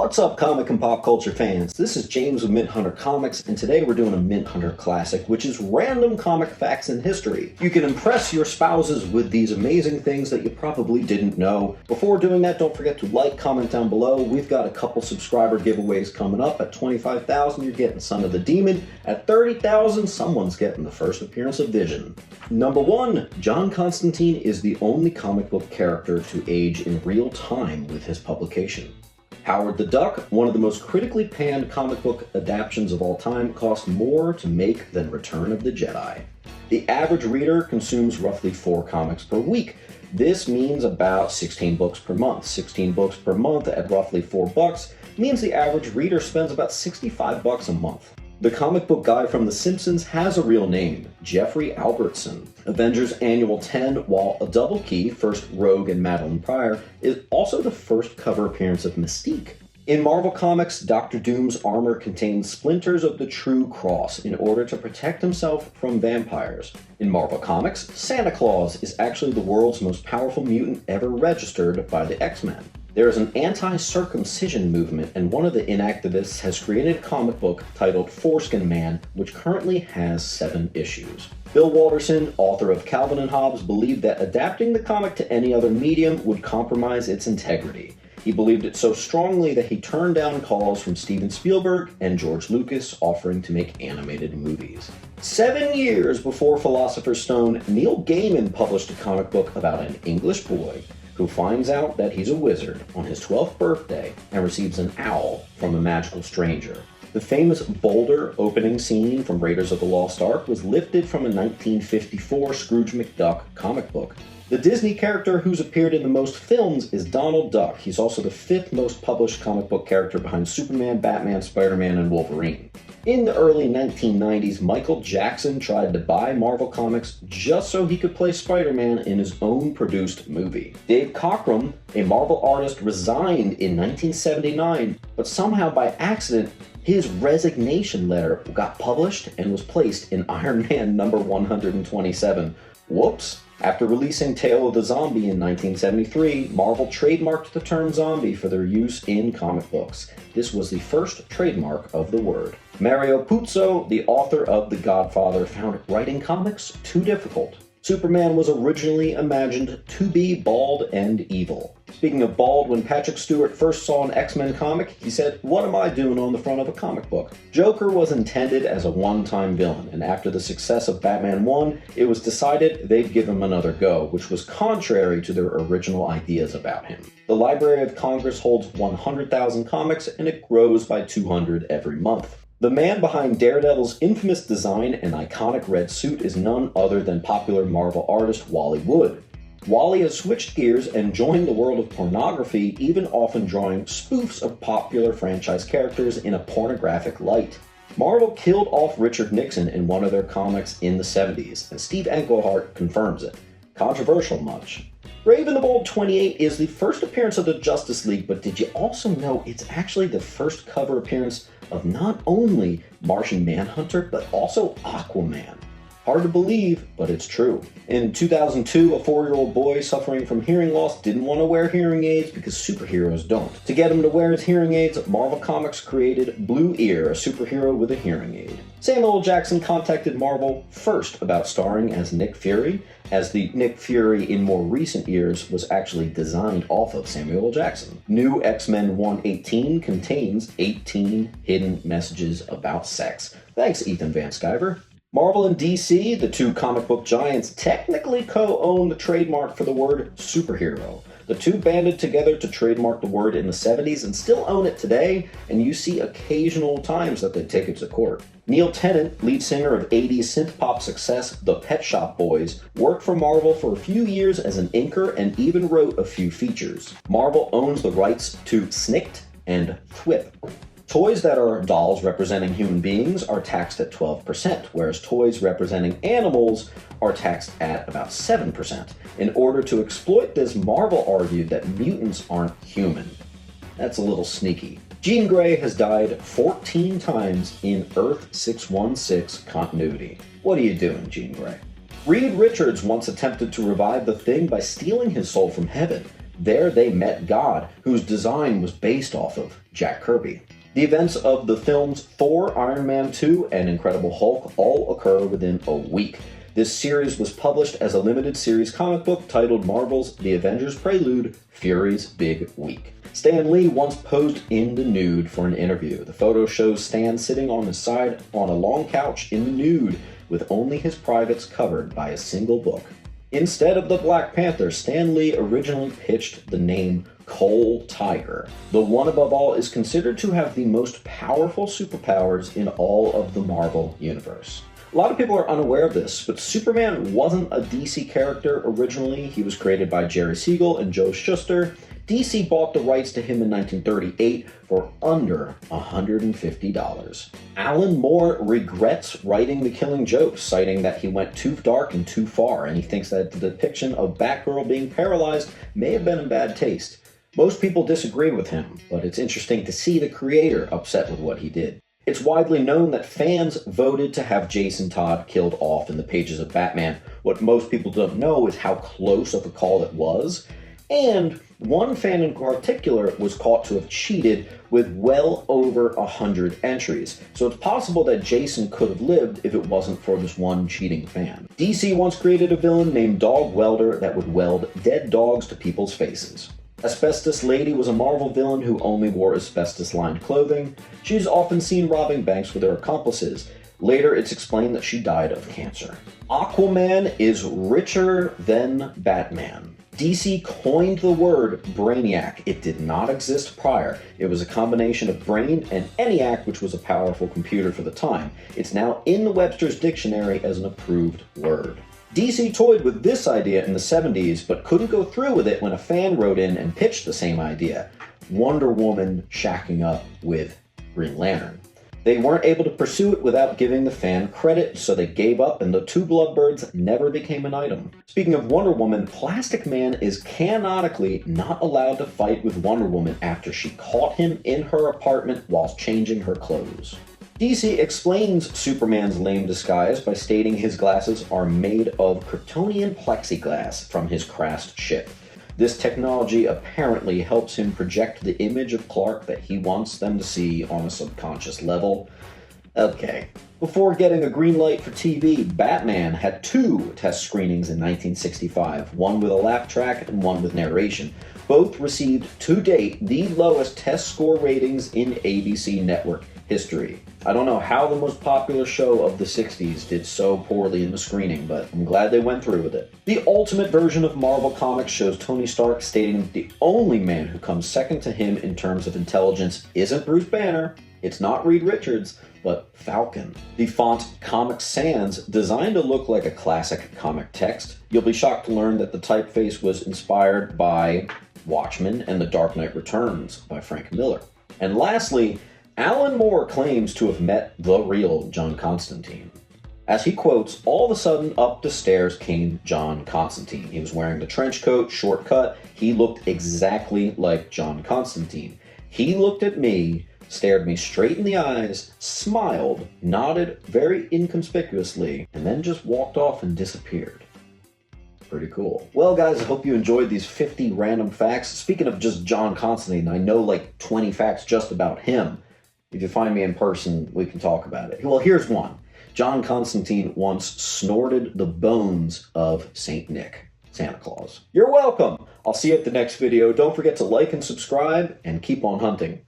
What's up, comic and pop culture fans? This is James with Mint Hunter Comics, and today we're doing a Mint Hunter classic, which is random comic facts in history. You can impress your spouses with these amazing things that you probably didn't know. Before doing that, don't forget to like, comment down below. We've got a couple subscriber giveaways coming up. At 25,000, you're getting Son of the Demon. At 30,000, someone's getting the first appearance of Vision. Number 1. John Constantine is the only comic book character to age in real time with his publication. Howard the Duck, one of the most critically panned comic book adaptations of all time, cost more to make than Return of the Jedi. The average reader consumes roughly 4 comics per week. This means about 16 books per month. 16 books per month at roughly $4 means the average reader spends about $65 a month. The comic book guy from The Simpsons has a real name, Jeffrey Albertson. Avengers Annual 10, while a double key, first Rogue and Madeline Pryor, is also the first cover appearance of Mystique. In Marvel Comics, Dr. Doom's armor contains splinters of the True Cross in order to protect himself from vampires. In Marvel Comics, Santa Claus is actually the world's most powerful mutant ever registered by the X-Men. There is an anti-circumcision movement, and one of the inactivists has created a comic book titled Foreskin Man, which currently has 7 issues. Bill Walterson, author of Calvin and Hobbes, believed that adapting the comic to any other medium would compromise its integrity. He believed it so strongly that he turned down calls from Steven Spielberg and George Lucas offering to make animated movies. 7 years before Philosopher's Stone, Neil Gaiman published a comic book about an English boy who finds out that he's a wizard on his 12th birthday and receives an owl from a magical stranger. The famous Boulder opening scene from Raiders of the Lost Ark was lifted from a 1954 Scrooge McDuck comic book. The Disney character who's appeared in the most films is Donald Duck. He's also the 5th most published comic book character behind Superman, Batman, Spider-Man, and Wolverine. In the early 1990s, Michael Jackson tried to buy Marvel Comics just so he could play Spider-Man in his own produced movie. Dave Cockrum, a Marvel artist, resigned in 1979, but somehow by accident, his resignation letter got published and was placed in Iron Man number 127. Whoops! After releasing Tale of the Zombie in 1973, Marvel trademarked the term zombie for their use in comic books. This was the first trademark of the word. Mario Puzo, the author of The Godfather, found writing comics too difficult. Superman was originally imagined to be bald and evil. Speaking of bald, when Patrick Stewart first saw an X-Men comic, he said, "What am I doing on the front of a comic book?" Joker was intended as a one-time villain, and after the success of Batman 1, it was decided they'd give him another go, which was contrary to their original ideas about him. The Library of Congress holds 100,000 comics, and it grows by 200 every month. The man behind Daredevil's infamous design and iconic red suit is none other than popular Marvel artist Wally Wood. Wally has switched gears and joined the world of pornography, even often drawing spoofs of popular franchise characters in a pornographic light. Marvel killed off Richard Nixon in one of their comics in the 70s, and Steve Englehart confirms it. Controversial much? Brave and the Bold 28 is the first appearance of the Justice League, but did you also know it's actually the first cover appearance of not only Martian Manhunter, but also Aquaman? Hard to believe, but it's true. In 2002, a 4-year-old boy suffering from hearing loss didn't want to wear hearing aids because superheroes don't. To get him to wear his hearing aids, Marvel Comics created Blue Ear, a superhero with a hearing aid. Samuel L. Jackson contacted Marvel first about starring as Nick Fury, as the Nick Fury in more recent years was actually designed off of Samuel L. Jackson. New X-Men 118 contains 18 hidden messages about sex. Thanks, Ethan Van Sciver. Marvel and DC, the 2 comic book giants, technically co-own the trademark for the word superhero. The 2 banded together to trademark the word in the 70s and still own it today, and you see occasional times that they take it to court. Neil Tennant, lead singer of 80s synth-pop success The Pet Shop Boys, worked for Marvel for a few years as an inker and even wrote a few features. Marvel owns the rights to Snikt and Thwip. Toys that are dolls representing human beings are taxed at 12%, whereas toys representing animals are taxed at about 7%. In order to exploit this, Marvel argued that mutants aren't human. That's a little sneaky. Jean Grey has died 14 times in Earth 616 continuity. What are you doing, Jean Grey? Reed Richards once attempted to revive the Thing by stealing his soul from heaven. There they met God, whose design was based off of Jack Kirby. The events of the films Thor, Iron Man 2, and Incredible Hulk all occur within a week. This series was published as a limited series comic book titled Marvel's The Avengers Prelude, Fury's Big Week. Stan Lee once posed in the nude for an interview. The photo shows Stan sitting on his side on a long couch in the nude, with only his privates covered by a single book. Instead of the Black Panther, Stan Lee originally pitched the name Coal Tiger. The One Above All is considered to have the most powerful superpowers in all of the Marvel Universe. A lot of people are unaware of this, but Superman wasn't a DC character originally. He was created by Jerry Siegel and Joe Shuster. DC bought the rights to him in 1938 for under $150. Alan Moore regrets writing The Killing Joke, citing that he went too dark and too far, and he thinks that the depiction of Batgirl being paralyzed may have been in bad taste. Most people disagree with him, but it's interesting to see the creator upset with what he did. It's widely known that fans voted to have Jason Todd killed off in the pages of Batman. What most people don't know is how close of a call it was. And one fan in particular was caught to have cheated with well over 100 entries. So it's possible that Jason could have lived if it wasn't for this one cheating fan. DC once created a villain named Dog Welder that would weld dead dogs to people's faces. Asbestos Lady was a Marvel villain who only wore asbestos-lined clothing. She's often seen robbing banks with her accomplices. Later, it's explained that she died of cancer. Aquaman is richer than Batman. DC coined the word Brainiac. It did not exist prior. It was a combination of brain and ENIAC, which was a powerful computer for the time. It's now in the Webster's Dictionary as an approved word. DC toyed with this idea in the 70s, but couldn't go through with it when a fan wrote in and pitched the same idea: Wonder Woman shacking up with Green Lantern. They weren't able to pursue it without giving the fan credit, so they gave up and the two Bloodbirds never became an item. Speaking of Wonder Woman, Plastic Man is canonically not allowed to fight with Wonder Woman after she caught him in her apartment while changing her clothes. DC explains Superman's lame disguise by stating his glasses are made of Kryptonian plexiglass from his crashed ship. This technology apparently helps him project the image of Clark that he wants them to see on a subconscious level. Okay. Before getting a green light for TV, Batman had 2 test screenings in 1965, one with a laugh track and one with narration. Both received, to date, the lowest test score ratings in ABC network history. I don't know how the most popular show of the 60s did so poorly in the screening, but I'm glad they went through with it. The ultimate version of Marvel Comics shows Tony Stark stating that the only man who comes second to him in terms of intelligence isn't Bruce Banner, it's not Reed Richards, but Falcon. The font Comic Sans, designed to look like a classic comic text. You'll be shocked to learn that the typeface was inspired by Watchmen and The Dark Knight Returns by Frank Miller. And lastly, Alan Moore claims to have met the real John Constantine. As he quotes, all of a sudden up the stairs came John Constantine. He was wearing the trench coat, short cut. He looked exactly like John Constantine. He looked at me, stared me straight in the eyes, smiled, nodded very inconspicuously, and then just walked off and disappeared. Pretty cool. Well, guys, I hope you enjoyed these 50 random facts. Speaking of just John Constantine, I know like 20 facts just about him. If you find me in person, we can talk about it. Well, here's one. John Constantine once snorted the bones of Saint Nick, Santa Claus. You're welcome. I'll see you at the next video. Don't forget to like and subscribe, and keep on hunting.